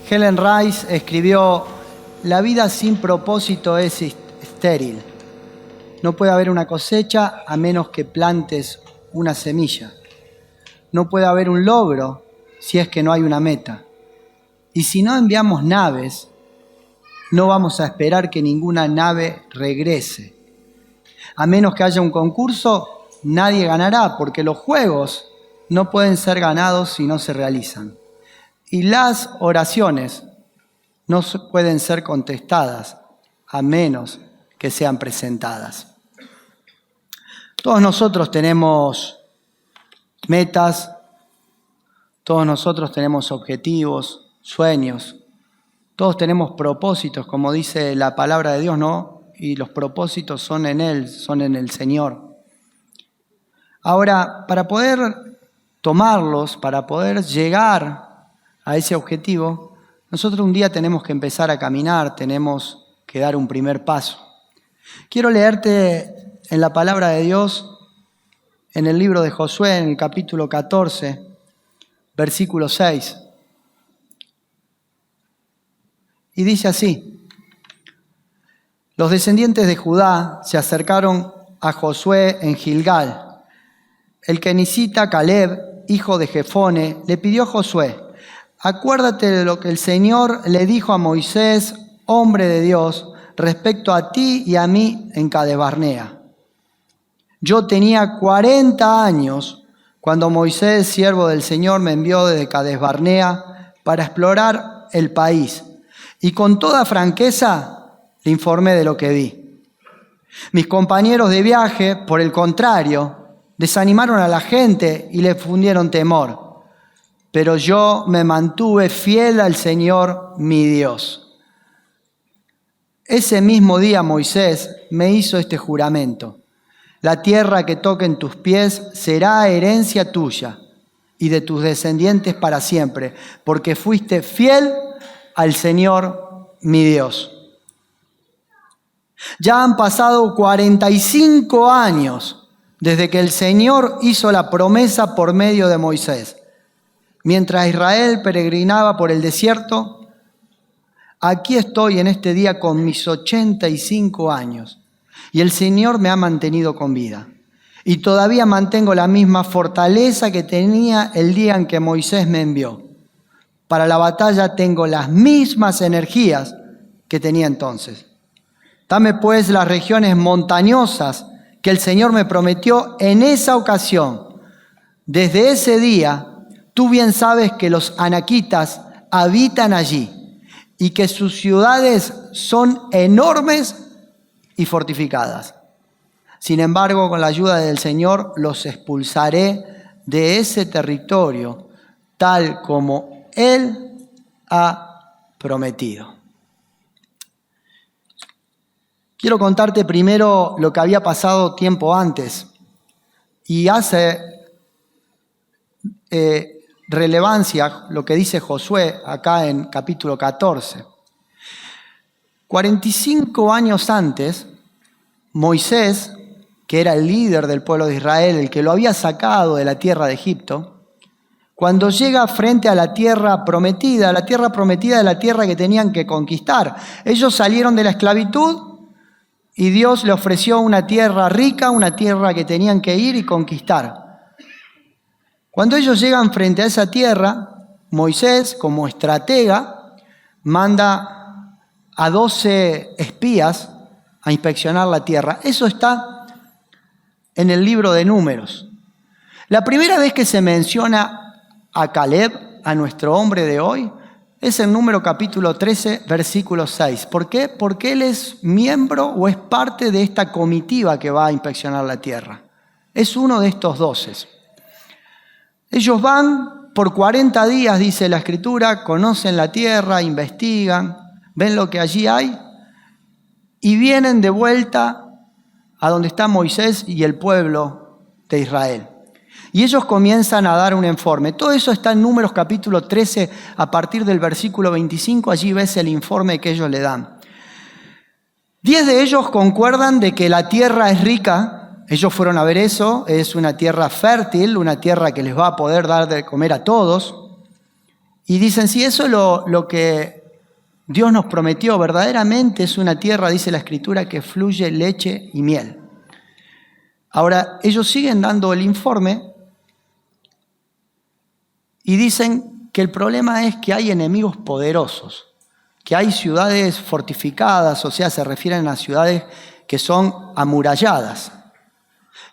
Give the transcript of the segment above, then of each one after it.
Helen Rice escribió: la vida sin propósito es estéril. No puede haber una cosecha a menos que plantes una semilla. No puede haber un logro si es que no hay una meta. Y si no enviamos naves, no vamos a esperar que ninguna nave regrese. A menos que haya un concurso, nadie ganará, porque los juegos no pueden ser ganados si no se realizan. Y las oraciones no pueden ser contestadas a menos que sean presentadas. Todos nosotros tenemos metas, todos nosotros tenemos objetivos, sueños, todos tenemos propósitos, como dice la palabra de Dios, ¿no? Y los propósitos son en Él, son en el Señor. Ahora, para poder tomarlos, para poder llegar a ese objetivo, nosotros un día tenemos que empezar a caminar, tenemos que dar un primer paso. Quiero leerte en la palabra de Dios, en el libro de Josué, en el capítulo 14, versículo 6. Y dice así: los descendientes de Judá se acercaron a Josué en Gilgal. El kenicita Caleb, hijo de Jefone, le pidió a Josué: acuérdate de lo que el Señor le dijo a Moisés, hombre de Dios, respecto a ti y a mí en Cades Barnea. Yo tenía 40 años cuando Moisés, siervo del Señor, me envió desde Cades Barnea para explorar el país. Y con toda franqueza le informé de lo que vi. Mis compañeros de viaje, por el contrario, desanimaron a la gente y le fundieron temor. Pero yo me mantuve fiel al Señor, mi Dios. Ese mismo día Moisés me hizo este juramento: la tierra que toquen tus pies será herencia tuya y de tus descendientes para siempre, porque fuiste fiel al Señor, mi Dios. Ya han pasado 45 años desde que el Señor hizo la promesa por medio de Moisés. Mientras Israel peregrinaba por el desierto, aquí estoy en este día con mis 85 años y el Señor me ha mantenido con vida. Y todavía mantengo la misma fortaleza que tenía el día en que Moisés me envió. Para la batalla tengo las mismas energías que tenía entonces. Dame pues las regiones montañosas que el Señor me prometió en esa ocasión. Desde ese día, tú bien sabes que los anaquitas habitan allí y que sus ciudades son enormes y fortificadas. Sin embargo, con la ayuda del Señor, los expulsaré de ese territorio, tal como Él ha prometido. Quiero contarte primero lo que había pasado tiempo antes y hace relevancia lo que dice Josué acá en capítulo 14. 45 años antes, Moisés, que era el líder del pueblo de Israel, el que lo había sacado de la tierra de Egipto, cuando llega frente a la tierra prometida es la tierra que tenían que conquistar. Ellos salieron de la esclavitud y Dios le ofreció una tierra rica, una tierra que tenían que ir y conquistar. Cuando ellos llegan frente a esa tierra, Moisés, como estratega, manda a 12 espías a inspeccionar la tierra. Eso está en el libro de Números. La primera vez que se menciona a Caleb, a nuestro hombre de hoy, es en Número capítulo 13, versículo 6. ¿Por qué? Porque él es miembro o es parte de esta comitiva que va a inspeccionar la tierra. Es uno de estos 12. Ellos van por 40 días, dice la Escritura, conocen la tierra, investigan, ven lo que allí hay y vienen de vuelta a donde está Moisés y el pueblo de Israel. Y ellos comienzan a dar un informe. Todo eso está en Números capítulo 13, a partir del versículo 25, allí ves el informe que ellos le dan. 10 de ellos concuerdan de que la tierra es rica Ellos fueron a ver eso, es una tierra fértil, una tierra que les va a poder dar de comer a todos. Y dicen, si eso es lo que Dios nos prometió, verdaderamente es una tierra, dice la Escritura, que fluye leche y miel. Ahora, ellos siguen dando el informe y dicen que el problema es que hay enemigos poderosos, que hay ciudades fortificadas, o sea, se refieren a ciudades que son amuralladas.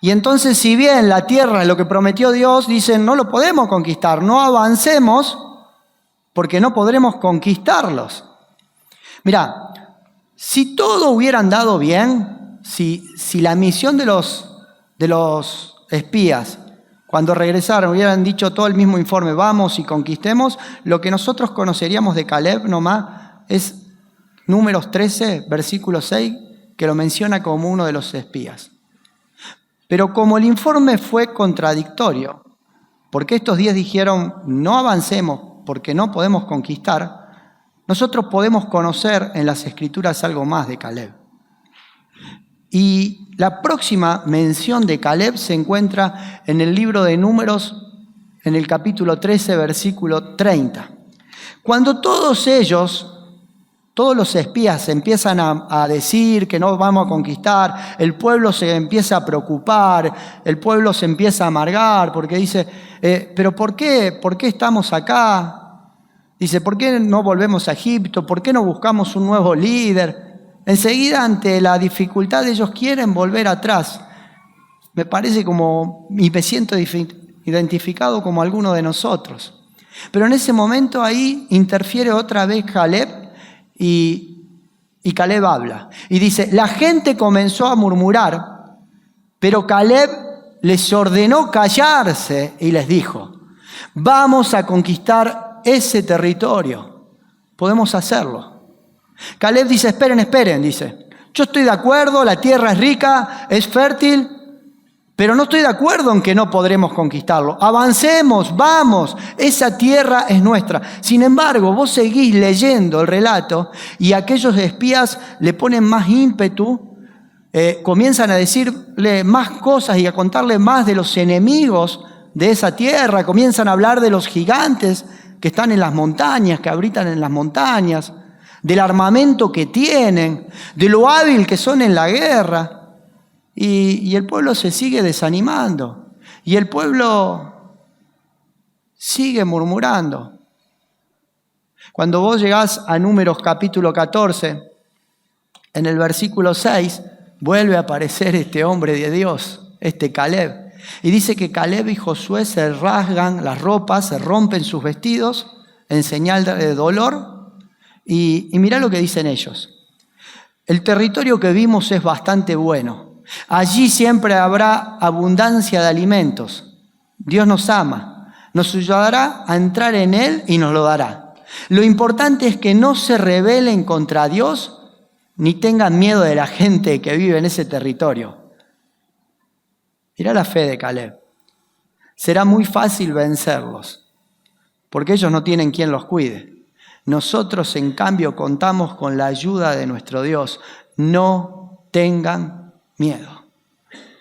Y entonces, si bien la tierra es lo que prometió Dios, dicen, no lo podemos conquistar, no avancemos porque no podremos conquistarlos. Mirá, si todo hubiera andado bien, si la misión de los espías, cuando regresaron, hubieran dicho todo el mismo informe, vamos y conquistemos, lo que nosotros conoceríamos de Caleb nomás es Números 13, versículo 6, que lo menciona como uno de los espías. Pero como el informe fue contradictorio, porque estos 10 dijeron, no avancemos porque no podemos conquistar, nosotros podemos conocer en las Escrituras algo más de Caleb. Y la próxima mención de Caleb se encuentra en el libro de Números, en el capítulo 13, versículo 30. Cuando todos ellos, todos los espías empiezan a decir que no vamos a conquistar, el pueblo se empieza a preocupar, el pueblo se empieza a amargar porque dice, pero ¿por qué estamos acá? Dice, ¿por qué no volvemos a Egipto? ¿Por qué no buscamos un nuevo líder? Enseguida, ante la dificultad, ellos quieren volver atrás. Me parece como, y me siento identificado como alguno de nosotros. Pero en ese momento ahí interfiere otra vez Caleb y Caleb habla. Y dice, la gente comenzó a murmurar, pero Caleb les ordenó callarse y les dijo, vamos a conquistar ese territorio, podemos hacerlo. Caleb dice, esperen, dice, yo estoy de acuerdo, la tierra es rica, es fértil, pero no estoy de acuerdo en que no podremos conquistarlo. Avancemos, vamos, esa tierra es nuestra. Sin embargo, vos seguís leyendo el relato y aquellos espías le ponen más ímpetu, comienzan a decirle más cosas y a contarle más de los enemigos de esa tierra, comienzan a hablar de los gigantes que están en las montañas, que habitan en las montañas, del armamento que tienen, de lo hábil que son en la guerra. Y el pueblo se sigue desanimando. Y el pueblo sigue murmurando. Cuando vos llegás a Números capítulo 14, en el versículo 6, vuelve a aparecer este hombre de Dios, este Caleb. Y dice que Caleb y Josué se rasgan las ropas, se rompen sus vestidos en señal de dolor. Y mirá lo que dicen ellos. El territorio que vimos es bastante bueno. Allí siempre habrá abundancia de alimentos. Dios nos ama, nos ayudará a entrar en Él y nos lo dará. Lo importante es que no se rebelen contra Dios ni tengan miedo de la gente que vive en ese territorio. Mirá la fe de Caleb. Será muy fácil vencerlos, porque ellos no tienen quien los cuide. Nosotros, en cambio, contamos con la ayuda de nuestro Dios. No tengan miedo.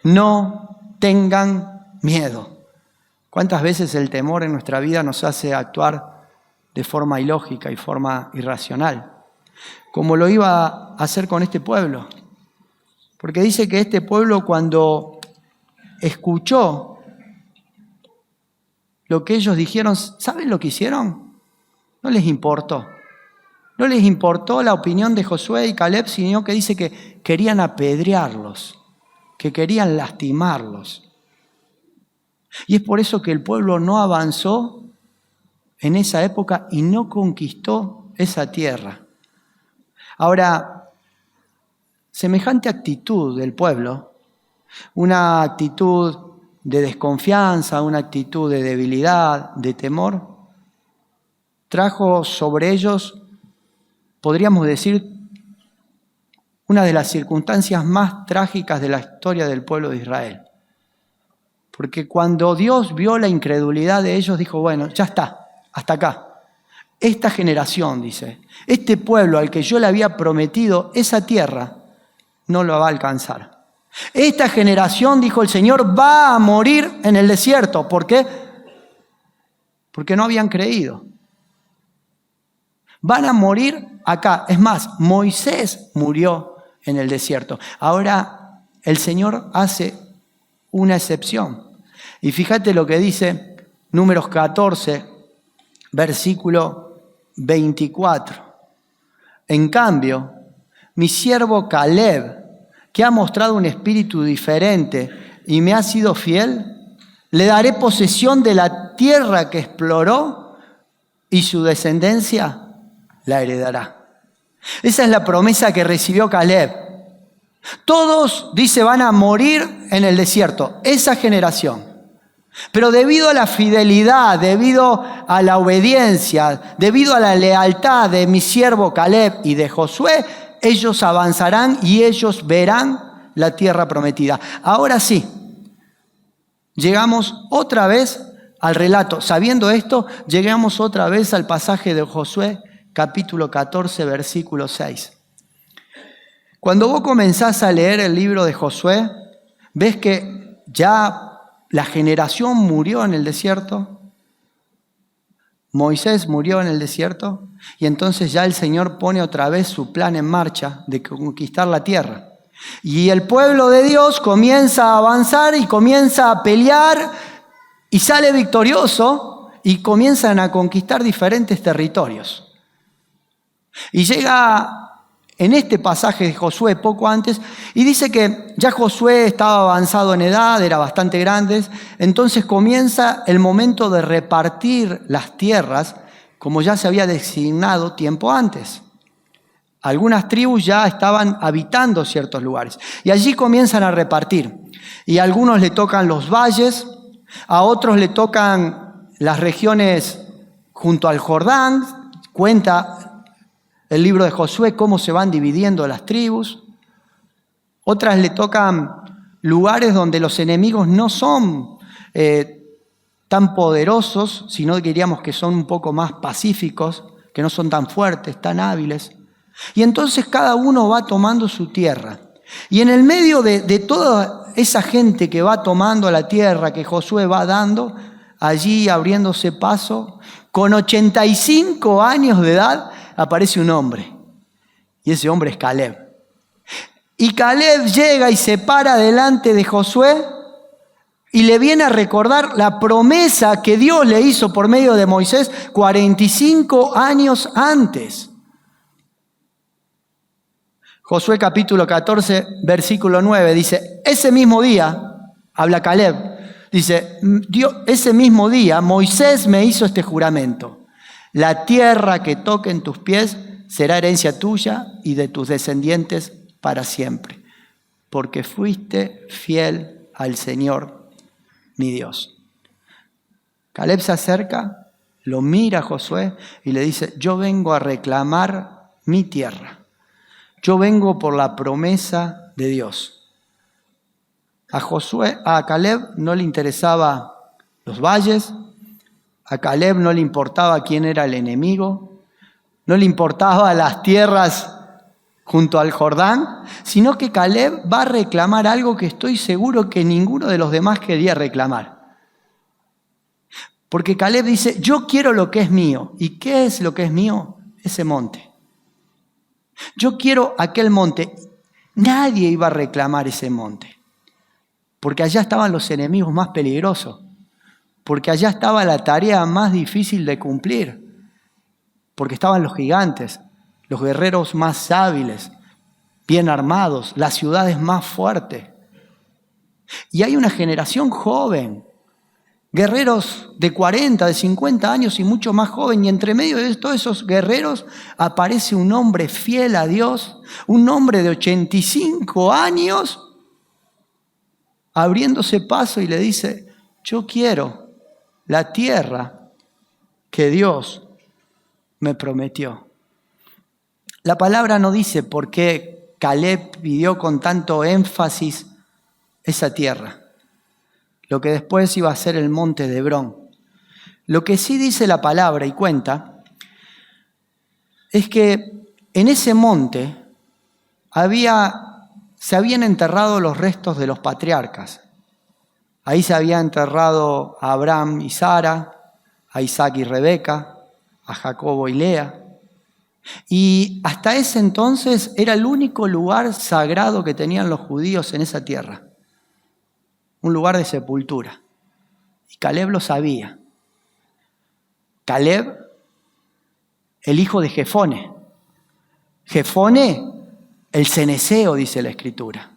No tengan miedo. ¿Cuántas veces el temor en nuestra vida nos hace actuar de forma ilógica y forma irracional? Como lo iba a hacer con este pueblo. Porque dice que este pueblo, cuando escuchó lo que ellos dijeron, ¿saben lo que hicieron? No les importó. No les importó la opinión de Josué y Caleb, sino que dice que querían apedrearlos, que querían lastimarlos. Y es por eso que el pueblo no avanzó en esa época y no conquistó esa tierra. Ahora, semejante actitud del pueblo, una actitud de desconfianza, una actitud de debilidad, de temor, trajo sobre ellos, podríamos decir, una de las circunstancias más trágicas de la historia del pueblo de Israel. Porque cuando Dios vio la incredulidad de ellos, dijo, bueno, ya está, hasta acá. Esta generación, dice, este pueblo al que yo le había prometido esa tierra, no lo va a alcanzar. Esta generación, dijo el Señor, va a morir en el desierto. ¿Por qué? Porque no habían creído. Van a morir acá. Es más, Moisés murió en el desierto. Ahora el Señor hace una excepción. Y fíjate lo que dice Números 14, versículo 24. En cambio, mi siervo Caleb, que ha mostrado un espíritu diferente y me ha sido fiel, le daré posesión de la tierra que exploró y su descendencia la heredará. Esa es la promesa que recibió Caleb. Todos, dice, van a morir en el desierto, esa generación. Pero debido a la fidelidad, debido a la obediencia, debido a la lealtad de mi siervo Caleb y de Josué, ellos avanzarán y ellos verán la tierra prometida. Ahora sí, llegamos otra vez al relato. Sabiendo esto, llegamos otra vez al pasaje de Josué, capítulo 14, versículo 6. Cuando vos comenzás a leer el libro de Josué, ves que ya la generación murió en el desierto. Moisés murió en el desierto y entonces ya el Señor pone otra vez su plan en marcha de conquistar la tierra. Y el pueblo de Dios comienza a avanzar y comienza a pelear y sale victorioso y comienzan a conquistar diferentes territorios. Y llega en este pasaje de Josué poco antes y dice que ya Josué estaba avanzado en edad, era bastante grande, entonces comienza el momento de repartir las tierras como ya se había designado tiempo antes. Algunas tribus ya estaban habitando ciertos lugares y allí comienzan a repartir. Y a algunos le tocan los valles, a otros le tocan las regiones junto al Jordán. Cuenta el libro de Josué cómo se van dividiendo las tribus. Otras le tocan lugares donde los enemigos no son tan poderosos, sino que diríamos que son un poco más pacíficos, que no son tan fuertes, tan hábiles. Y entonces cada uno va tomando su tierra. Y en el medio de toda esa gente que va tomando la tierra que Josué va dando, allí abriéndose paso, con 85 años de edad, aparece un hombre. Y ese hombre es Caleb. Y Caleb llega y se para delante de Josué y le viene a recordar la promesa que Dios le hizo por medio de Moisés 45 años antes. Josué capítulo 14, versículo 9 dice, ese mismo día, habla Caleb, dice, ese mismo día Moisés me hizo este juramento. La tierra que toquen tus pies será herencia tuya y de tus descendientes para siempre, porque fuiste fiel al Señor, mi Dios. Caleb se acerca, lo mira a Josué y le dice, yo vengo a reclamar mi tierra. Yo vengo por la promesa de Dios. A Caleb no le interesaba los valles, a Caleb no le importaba quién era el enemigo, no le importaba las tierras junto al Jordán, sino que Caleb va a reclamar algo que estoy seguro que ninguno de los demás quería reclamar. Porque Caleb dice, yo quiero lo que es mío. ¿Y qué es lo que es mío? Ese monte. Yo quiero aquel monte. Nadie iba a reclamar ese monte, porque allá estaban los enemigos más peligrosos, porque allá estaba la tarea más difícil de cumplir, porque estaban los gigantes, los guerreros más hábiles, bien armados, las ciudades más fuertes. Y hay una generación joven, guerreros de 40, de 50 años y mucho más joven, y entre medio de todos esos guerreros aparece un hombre fiel a Dios, un hombre de 85 años, abriéndose paso y le dice, yo quiero la tierra que Dios me prometió. La palabra no dice por qué Caleb pidió con tanto énfasis esa tierra, lo que después iba a ser el monte de Hebrón. Lo que sí dice la palabra y cuenta es que en ese monte había se habían enterrado los restos de los patriarcas. Ahí se había enterrado a Abraham y Sara, a Isaac y Rebeca, a Jacobo y Lea. Y hasta ese entonces era el único lugar sagrado que tenían los judíos en esa tierra. Un lugar de sepultura. Y Caleb lo sabía. Caleb, el hijo de Jefone. Jefone, el cenezeo, dice la Escritura.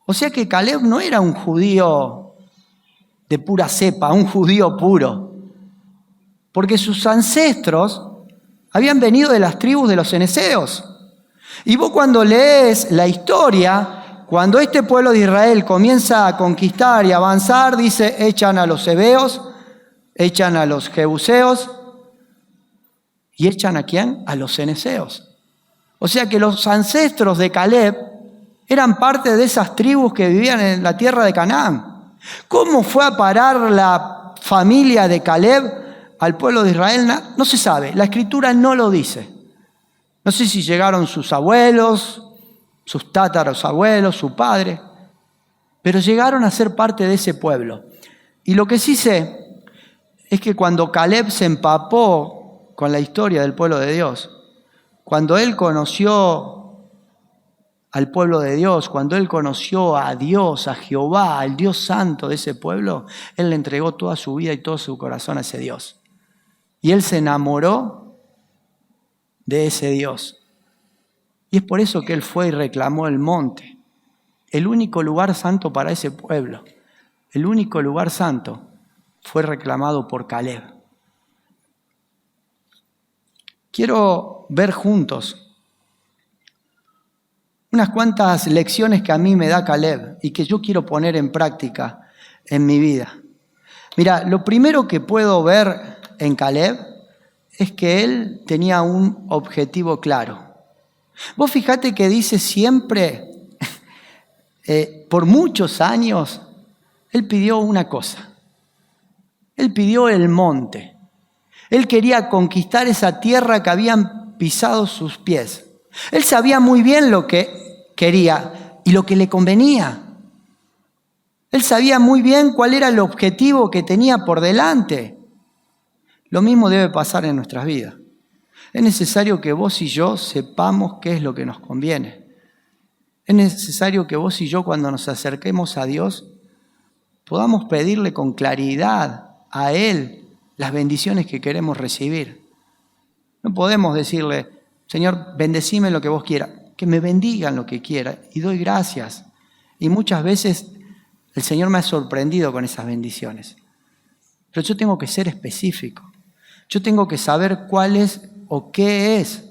O sea que Caleb no era un judío de pura cepa, un judío puro. Porque sus ancestros habían venido de las tribus de los cenezeos. Y vos cuando lees la historia, cuando este pueblo de Israel comienza a conquistar y avanzar, dice, echan a los heveos, echan a los jebuseos y echan ¿a quién? A los cenezeos. O sea que los ancestros de Caleb eran parte de esas tribus que vivían en la tierra de Canaán. ¿Cómo fue a parar la familia de Caleb al pueblo de Israel? No se sabe, la Escritura no lo dice. No sé si llegaron sus abuelos, sus tatarabuelos, su padre, pero llegaron a ser parte de ese pueblo. Y lo que sí sé es que cuando Caleb se empapó con la historia del pueblo de Dios, cuando él conoció al pueblo de Dios, cuando él conoció a Dios, a Jehová, al Dios santo de ese pueblo, él le entregó toda su vida y todo su corazón a ese Dios. Y él se enamoró de ese Dios. Y es por eso que él fue y reclamó el monte, el único lugar santo para ese pueblo. El único lugar santo fue reclamado por Caleb. Quiero ver juntos unas cuantas lecciones que a mí me da Caleb y que yo quiero poner en práctica en mi vida. Mira, lo primero que puedo ver en Caleb es que él tenía un objetivo claro. Vos fijate que dice siempre, por muchos años, él pidió una cosa. Él pidió el monte. Él quería conquistar esa tierra que habían pisado sus pies. Él sabía muy bien lo que quería y lo que le convenía. Él sabía muy bien cuál era el objetivo que tenía por delante. Lo mismo debe pasar en nuestras vidas. Es necesario que vos y yo sepamos qué es lo que nos conviene. Es necesario que vos y yo, cuando nos acerquemos a Dios, podamos pedirle con claridad a Él las bendiciones que queremos recibir. No podemos decirle, Señor, bendecime lo que vos quieras, que me bendigan lo que quiera, y doy gracias. Y muchas veces el Señor me ha sorprendido con esas bendiciones. Pero yo tengo que ser específico. Yo tengo que saber cuál es o qué es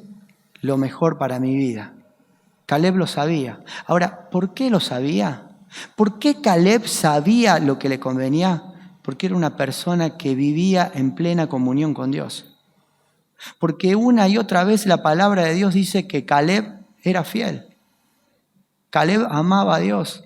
lo mejor para mi vida. Caleb lo sabía. Ahora, ¿por qué lo sabía? ¿Por qué Caleb sabía lo que le convenía? Porque era una persona que vivía en plena comunión con Dios. Porque una y otra vez la palabra de Dios dice que Caleb era fiel. Caleb amaba a Dios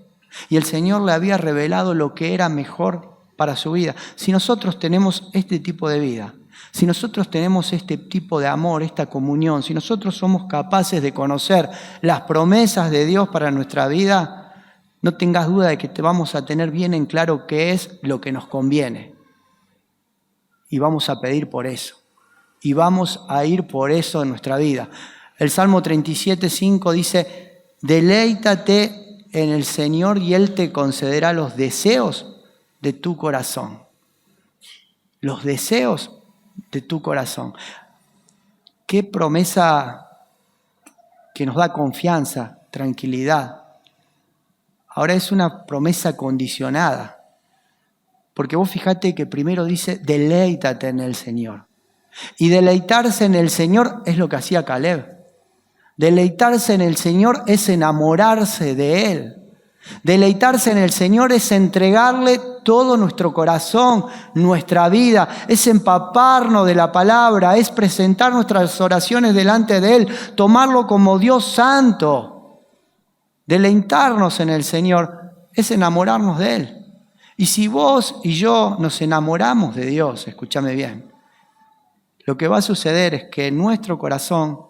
y el Señor le había revelado lo que era mejor para su vida. Si nosotros tenemos este tipo de vida, si nosotros tenemos este tipo de amor, esta comunión, si nosotros somos capaces de conocer las promesas de Dios para nuestra vida, no tengas duda de que te vamos a tener bien en claro qué es lo que nos conviene. Y vamos a pedir por eso. Y vamos a ir por eso en nuestra vida. El Salmo 37:5 dice, deleítate en el Señor y Él te concederá los deseos de tu corazón. Los deseos de tu corazón. Qué promesa que nos da confianza, tranquilidad. Ahora es una promesa condicionada. Porque vos fíjate que primero dice, deleítate en el Señor. Y deleitarse en el Señor es lo que hacía Caleb. Deleitarse en el Señor es enamorarse de Él. Deleitarse en el Señor es entregarle todo nuestro corazón, nuestra vida, es empaparnos de la palabra, es presentar nuestras oraciones delante de Él, tomarlo como Dios santo. Deleitarnos en el Señor es enamorarnos de Él. Y si vos y yo nos enamoramos de Dios, escúchame bien, lo que va a suceder es que en nuestro corazón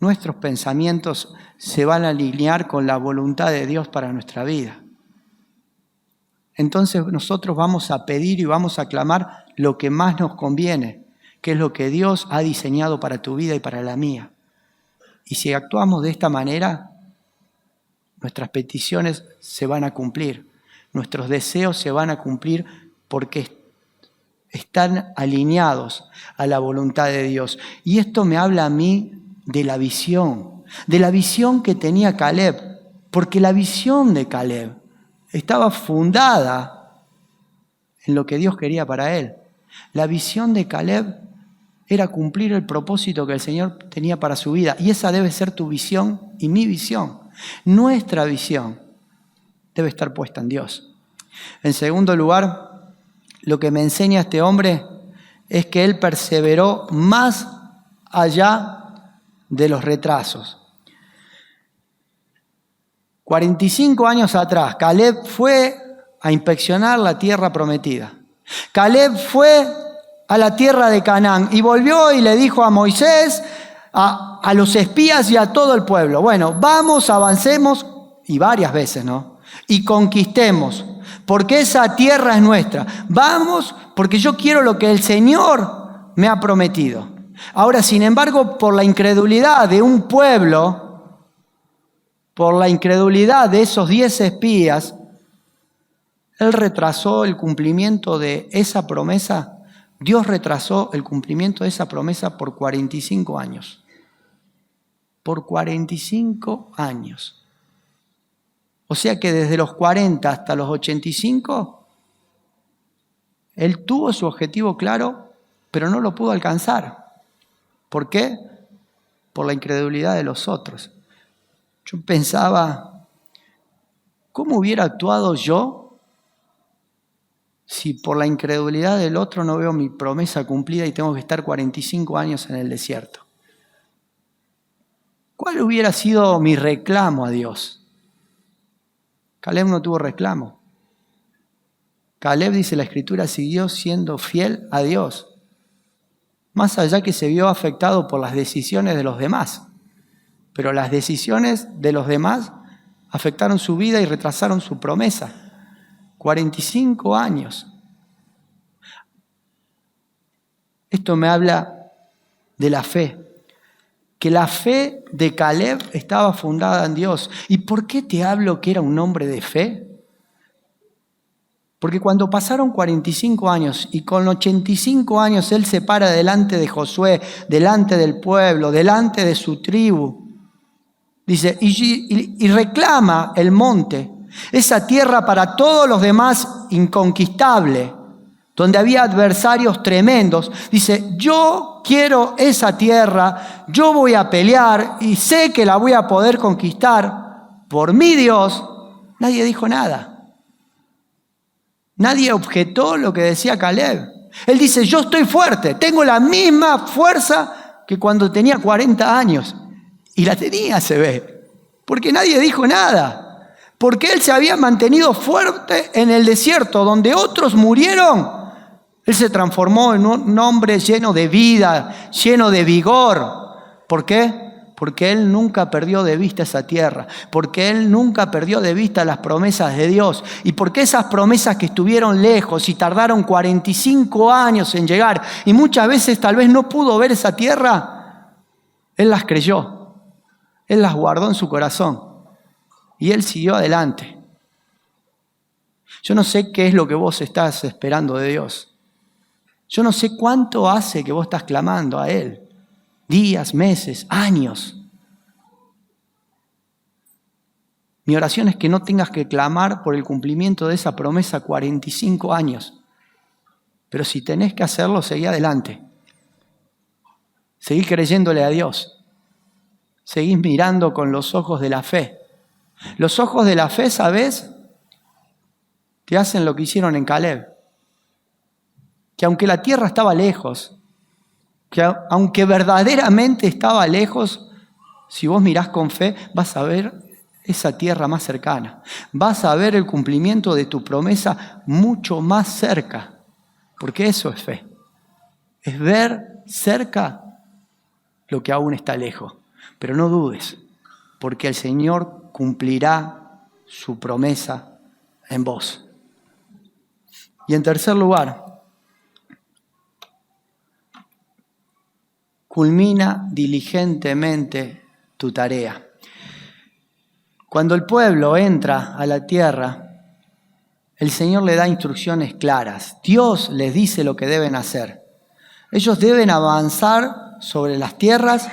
nuestros pensamientos se van a alinear con la voluntad de Dios para nuestra vida. Entonces nosotros vamos a pedir y vamos a clamar lo que más nos conviene, que es lo que Dios ha diseñado para tu vida y para la mía. Y si actuamos de esta manera, nuestras peticiones se van a cumplir, nuestros deseos se van a cumplir porque están alineados a la voluntad de Dios. Y esto me habla a mí de la visión que tenía Caleb, porque la visión de Caleb estaba fundada en lo que Dios quería para él. La visión de Caleb era cumplir el propósito que el Señor tenía para su vida. Y esa debe ser tu visión y mi visión. Nuestra visión debe estar puesta en Dios. En segundo lugar, lo que me enseña este hombre es que él perseveró más allá de los retrasos. 45 años atrás, Caleb fue a inspeccionar la tierra prometida. Caleb fue a la tierra de Canaán y volvió y le dijo a Moisés, a los espías y a todo el pueblo: bueno, vamos, avancemos, y varias veces, ¿no? Y conquistemos, porque esa tierra es nuestra. Vamos, porque yo quiero lo que el Señor me ha prometido. Ahora, sin embargo, por la incredulidad de un pueblo, por la incredulidad de esos 10 espías, él retrasó el cumplimiento de esa promesa. Dios retrasó el cumplimiento de esa promesa por 45 años. Por 45 años. O sea que desde los 40 hasta los 85, él tuvo su objetivo claro, pero no lo pudo alcanzar. ¿Por qué? Por la incredulidad de los otros. Yo pensaba, ¿cómo hubiera actuado yo si por la incredulidad del otro no veo mi promesa cumplida y tengo que estar 45 años en el desierto? ¿Cuál hubiera sido mi reclamo a Dios? Caleb no tuvo reclamo. Caleb, dice la Escritura, siguió siendo fiel a Dios, más allá que se vio afectado por las decisiones de los demás. Pero las decisiones de los demás afectaron su vida y retrasaron su promesa. 45 años. Esto me habla de la fe. Que la fe de Caleb estaba fundada en Dios. ¿Y por qué te hablo que era un hombre de fe? Porque cuando pasaron 45 años y con 85 años él se para delante de Josué, delante del pueblo, delante de su tribu, dice, y reclama el monte, esa tierra para todos los demás inconquistable, donde había adversarios tremendos. Dice, yo quiero esa tierra, yo voy a pelear y sé que la voy a poder conquistar por mi Dios. Nadie dijo nada. Nadie objetó lo que decía Caleb. Él dice, yo estoy fuerte, tengo la misma fuerza que cuando tenía 40 años. Y la tenía, se ve, porque nadie dijo nada. Porque él se había mantenido fuerte en el desierto, donde otros murieron. Él se transformó en un hombre lleno de vida, lleno de vigor. ¿Por qué? Porque él nunca perdió de vista esa tierra, porque él nunca perdió de vista las promesas de Dios, y porque esas promesas que estuvieron lejos y tardaron 45 años en llegar, y muchas veces tal vez no pudo ver esa tierra, él las creyó, él las guardó en su corazón, y él siguió adelante. Yo no sé qué es lo que vos estás esperando de Dios. Yo no sé cuánto hace que vos estás clamando a Él. Días, meses, años. Mi oración es que no tengas que clamar por el cumplimiento de esa promesa 45 años. Pero si tenés que hacerlo, seguí adelante. Seguí creyéndole a Dios. Seguí mirando con los ojos de la fe. Los ojos de la fe, ¿sabes? Te hacen lo que hicieron en Caleb. Que aunque la tierra estaba lejos, que aunque verdaderamente estaba lejos, si vos mirás con fe, vas a ver esa tierra más cercana. Vas a ver el cumplimiento de tu promesa mucho más cerca. Porque eso es fe. Es ver cerca lo que aún está lejos. Pero no dudes, porque el Señor cumplirá su promesa en vos. Y en tercer lugar, culmina diligentemente tu tarea. Cuando el pueblo entra a la tierra, el Señor le da instrucciones claras. Dios les dice lo que deben hacer. Ellos deben avanzar sobre las tierras,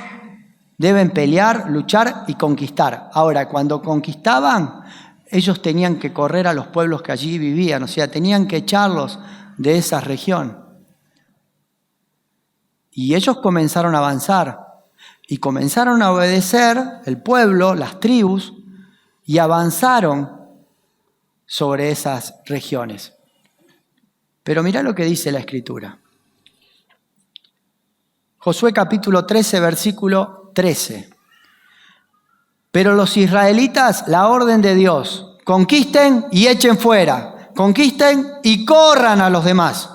deben pelear, luchar y conquistar. Ahora, cuando conquistaban, ellos tenían que correr a los pueblos que allí vivían, o sea, tenían que echarlos de esa región. Y ellos comenzaron a avanzar y comenzaron a obedecer el pueblo, las tribus, y avanzaron sobre esas regiones. Pero mirá lo que dice la Escritura. Josué capítulo 13, versículo 13. Pero los israelitas, la orden de Dios, conquisten y echen fuera, conquisten y corran a los demás.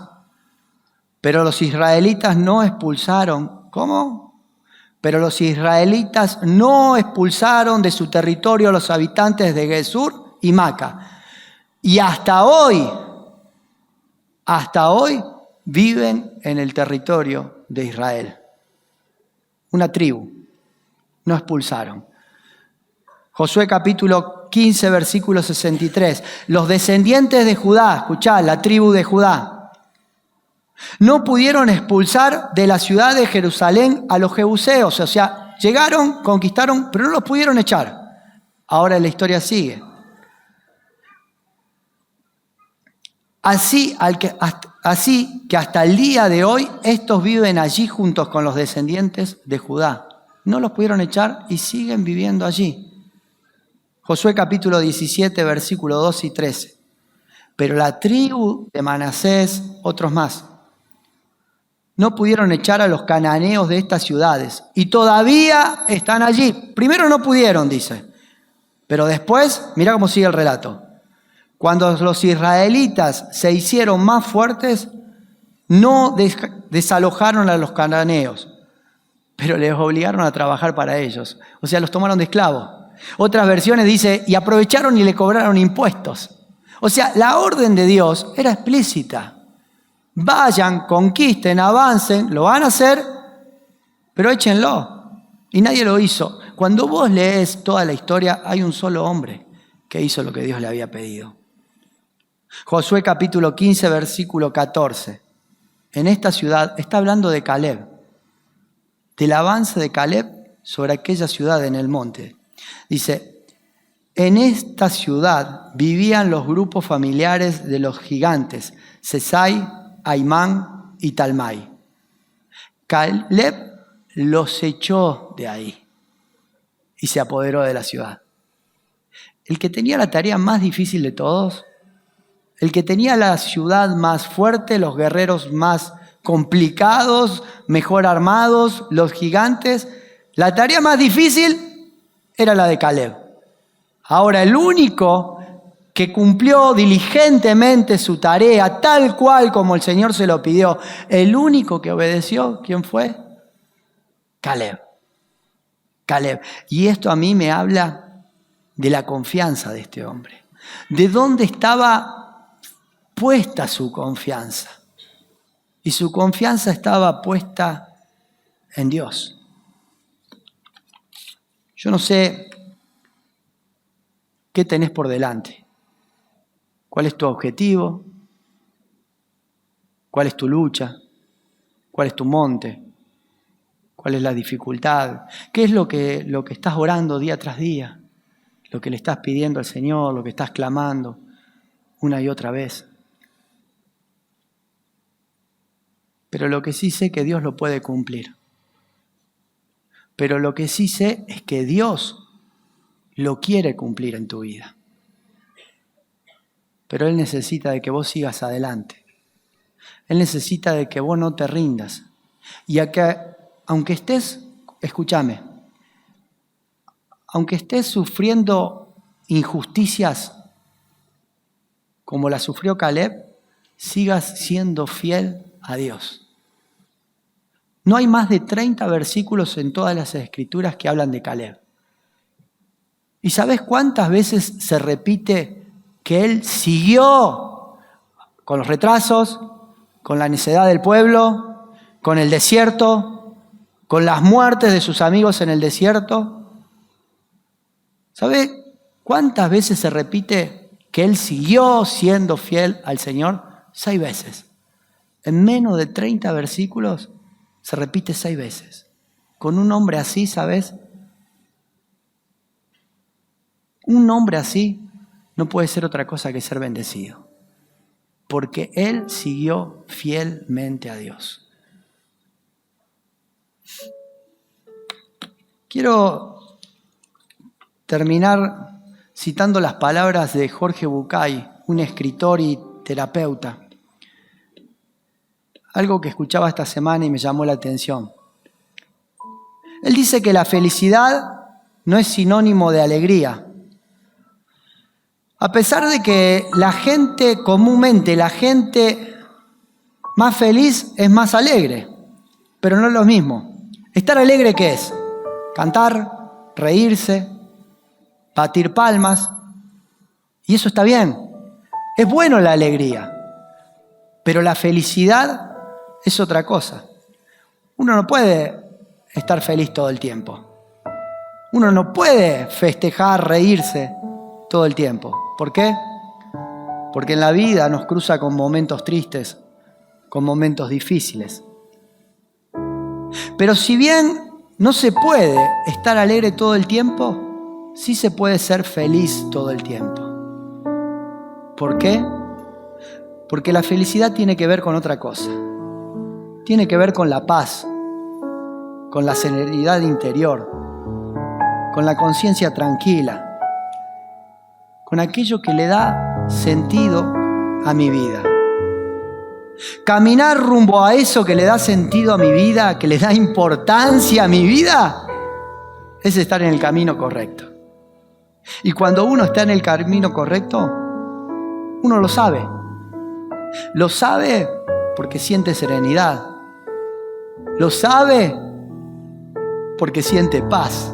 Pero los israelitas no expulsaron. ¿Cómo? Pero los israelitas no expulsaron de su territorio a los habitantes de Gesur y Maca. Y hasta hoy viven en el territorio de Israel. Una tribu. No expulsaron. Josué capítulo 15, versículo 63. Los descendientes de Judá, escuchá, la tribu de Judá, no pudieron expulsar de la ciudad de Jerusalén a los jebuseos. O sea, llegaron, conquistaron, pero no los pudieron echar. Ahora la historia sigue. Así que hasta el día de hoy, estos viven allí juntos con los descendientes de Judá. No los pudieron echar y siguen viviendo allí. Josué capítulo 17, versículo 2 y 13. Pero la tribu de Manasés, otros más, no pudieron echar a los cananeos de estas ciudades y todavía están allí. Primero no pudieron, dice, pero después, mira cómo sigue el relato. Cuando los israelitas se hicieron más fuertes, no desalojaron a los cananeos, pero les obligaron a trabajar para ellos. O sea, los tomaron de esclavos. Otras versiones dice, y aprovecharon y le cobraron impuestos. O sea, la orden de Dios era explícita. Vayan, conquisten, avancen, lo van a hacer, pero échenlo. Y nadie lo hizo. Cuando vos lees toda la historia, hay un solo hombre que hizo lo que Dios le había pedido. Josué capítulo 15, versículo 14. En esta ciudad, está hablando de Caleb, del avance de Caleb sobre aquella ciudad en el monte. Dice, en esta ciudad vivían los grupos familiares de los gigantes, Sesai, Aimán y Talmai. Caleb los echó de ahí y se apoderó de la ciudad. El que tenía la tarea más difícil de todos, el que tenía la ciudad más fuerte, los guerreros más complicados, mejor armados, los gigantes, la tarea más difícil era la de Caleb. Ahora, el único que cumplió diligentemente su tarea, tal cual como el Señor se lo pidió, el único que obedeció, ¿quién fue? Caleb. Caleb. Y esto a mí me habla de la confianza de este hombre. ¿De dónde estaba puesta su confianza? Y su confianza estaba puesta en Dios. Yo no sé qué tenés por delante. ¿Cuál es tu objetivo? ¿Cuál es tu lucha? ¿Cuál es tu monte? ¿Cuál es la dificultad? ¿Qué es lo que estás orando día tras día? Lo que le estás pidiendo al Señor, lo que estás clamando una y otra vez. Pero lo que sí sé es que Dios lo puede cumplir. Pero lo que sí sé es que Dios lo quiere cumplir en tu vida. Pero Él necesita de que vos sigas adelante. Él necesita de que vos no te rindas. Y aunque estés, escúchame, aunque estés sufriendo injusticias como la sufrió Caleb, sigas siendo fiel a Dios. No hay más de 30 versículos en todas las Escrituras que hablan de Caleb. ¿Y sabes cuántas veces se repite que él siguió con los retrasos, con la necedad del pueblo, con el desierto, con las muertes de sus amigos en el desierto? ¿Sabe cuántas veces se repite que él siguió siendo fiel al Señor? 6 veces. En menos de 30 versículos se repite 6 veces. Con un hombre así, ¿sabes? Un hombre así no puede ser otra cosa que ser bendecido. Porque él siguió fielmente a Dios. Quiero terminar citando las palabras de Jorge Bucay, un escritor y terapeuta. Algo que escuchaba esta semana y me llamó la atención. Él dice que la felicidad no es sinónimo de alegría. A pesar de que comúnmente la gente más feliz es más alegre, pero no es lo mismo. Estar alegre, ¿qué es? Cantar, reírse, batir palmas, y eso está bien. Es bueno la alegría, pero la felicidad es otra cosa. Uno no puede estar feliz todo el tiempo. Uno no puede festejar, reírse todo el tiempo. ¿Por qué? Porque en la vida nos cruza con momentos tristes, con momentos difíciles. Pero si bien no se puede estar alegre todo el tiempo, sí se puede ser feliz todo el tiempo. ¿Por qué? Porque la felicidad tiene que ver con otra cosa. Tiene que ver con la paz, con la serenidad interior, con la conciencia tranquila, con aquello que le da sentido a mi vida. Caminar rumbo a eso que le da sentido a mi vida, que le da importancia a mi vida, es estar en el camino correcto. Y cuando uno está en el camino correcto, uno lo sabe. Lo sabe porque siente serenidad. Lo sabe porque siente paz.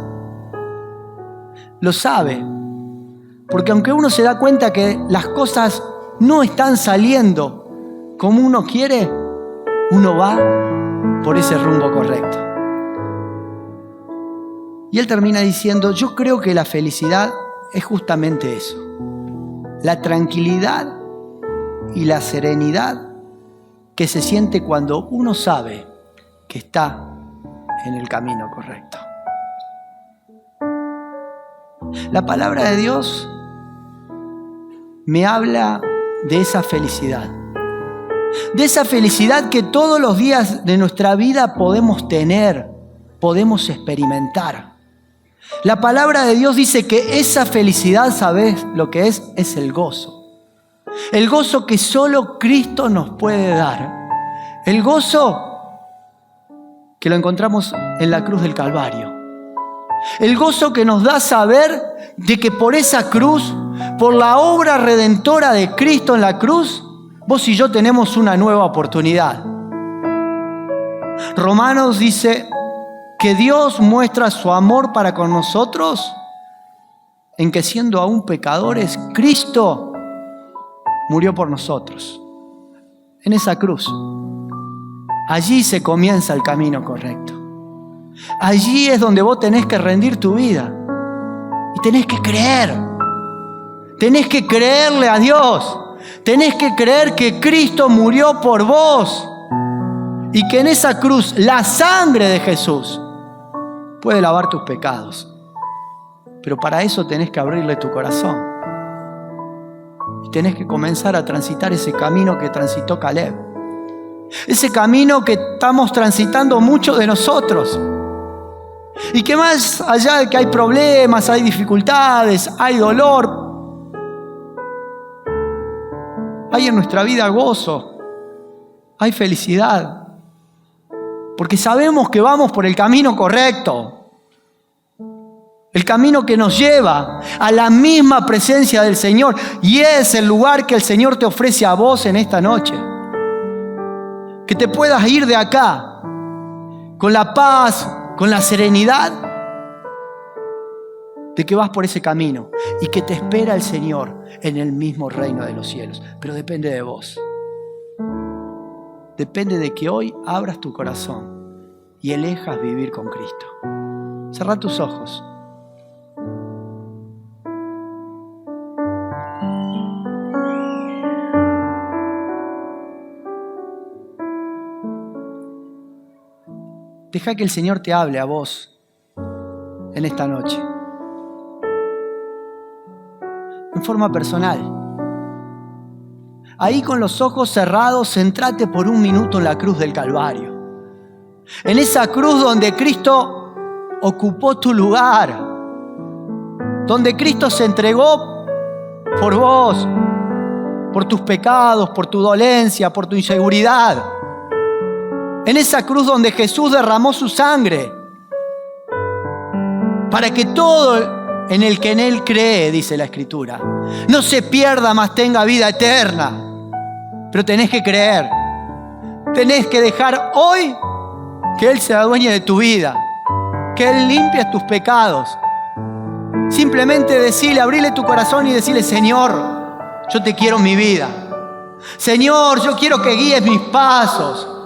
Lo sabe porque aunque uno se da cuenta que las cosas no están saliendo como uno quiere, uno va por ese rumbo correcto. Y él termina diciendo, yo creo que la felicidad es justamente eso. La tranquilidad y la serenidad que se siente cuando uno sabe que está en el camino correcto. La palabra de Dios me habla de esa felicidad. De esa felicidad que todos los días de nuestra vida podemos tener, podemos experimentar. La palabra de Dios dice que esa felicidad, ¿sabes lo que es? Es el gozo. El gozo que solo Cristo nos puede dar. El gozo que lo encontramos en la cruz del Calvario. El gozo que nos da saber de que por esa cruz, por la obra redentora de Cristo en la cruz, vos y yo tenemos una nueva oportunidad. Romanos dice que Dios muestra su amor para con nosotros en que siendo aún pecadores, Cristo murió por nosotros. En esa cruz. Allí se comienza el camino correcto. Allí es donde vos tenés que rendir tu vida. Y tenés que creer. Tenés que creerle a Dios. Tenés que creer que Cristo murió por vos. Y que en esa cruz la sangre de Jesús puede lavar tus pecados. Pero para eso tenés que abrirle tu corazón. Y tenés que comenzar a transitar ese camino que transitó Caleb. Ese camino que estamos transitando muchos de nosotros. Y que más allá de que hay problemas, hay dificultades, hay dolor, hay en nuestra vida gozo, hay felicidad. Porque sabemos que vamos por el camino correcto. El camino que nos lleva a la misma presencia del Señor. Y es el lugar que el Señor te ofrece a vos en esta noche. Que te puedas ir de acá con la paz, con la serenidad de que vas por ese camino y que te espera el Señor en el mismo reino de los cielos. Pero depende de vos. Depende de que hoy abras tu corazón y elijas vivir con Cristo. Cerrá tus ojos. Deja que el Señor te hable a vos en esta noche. En forma personal. Ahí con los ojos cerrados, centrate por un minuto en la cruz del Calvario. En esa cruz donde Cristo ocupó tu lugar. Donde Cristo se entregó por vos, por tus pecados, por tu dolencia, por tu inseguridad. En esa cruz donde Jesús derramó su sangre para que todo en el que en Él cree, dice la Escritura, no se pierda, mas tenga vida eterna. Pero tenés que creer. Tenés que dejar hoy que Él sea dueño de tu vida, que Él limpie tus pecados. Simplemente decirle, abrirle tu corazón y decirle: Señor, yo te quiero en mi vida. Señor, yo quiero que guíes mis pasos.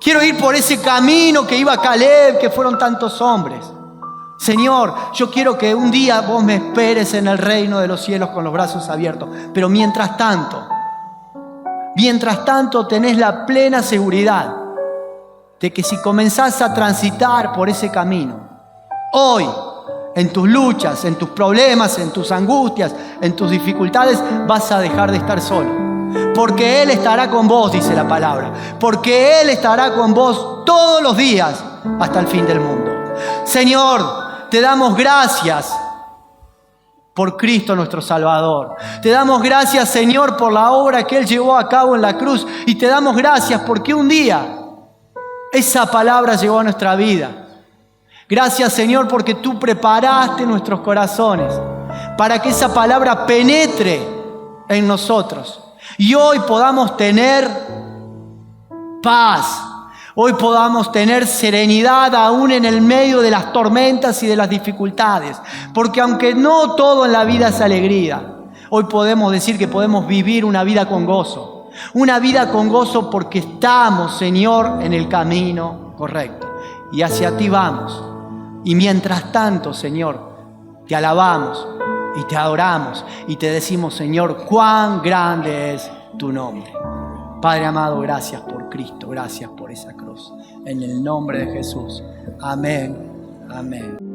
Quiero ir por ese camino que iba Caleb, que fueron tantos hombres. Señor, yo quiero que un día vos me esperes en el reino de los cielos con los brazos abiertos. Pero mientras tanto tenés la plena seguridad de que si comenzás a transitar por ese camino, hoy, en tus luchas, en tus problemas, en tus angustias, en tus dificultades, vas a dejar de estar solo. Porque Él estará con vos, dice la palabra. Porque Él estará con vos todos los días hasta el fin del mundo. Señor, te damos gracias por Cristo nuestro Salvador. Te damos gracias, Señor, por la obra que Él llevó a cabo en la cruz. Y te damos gracias porque un día esa palabra llegó a nuestra vida. Gracias, Señor, porque tú preparaste nuestros corazones para que esa palabra penetre en nosotros. Y hoy podamos tener paz. Hoy podamos tener serenidad aún en el medio de las tormentas y de las dificultades. Porque aunque no todo en la vida es alegría, hoy podemos decir que podemos vivir una vida con gozo. Una vida con gozo porque estamos, Señor, en el camino correcto. Y hacia ti vamos. Y mientras tanto, Señor, te alabamos y te adoramos y te decimos, Señor, cuán grande es tu nombre. Padre amado, gracias por Cristo, gracias por esa cruz. En el nombre de Jesús. Amén. Amén.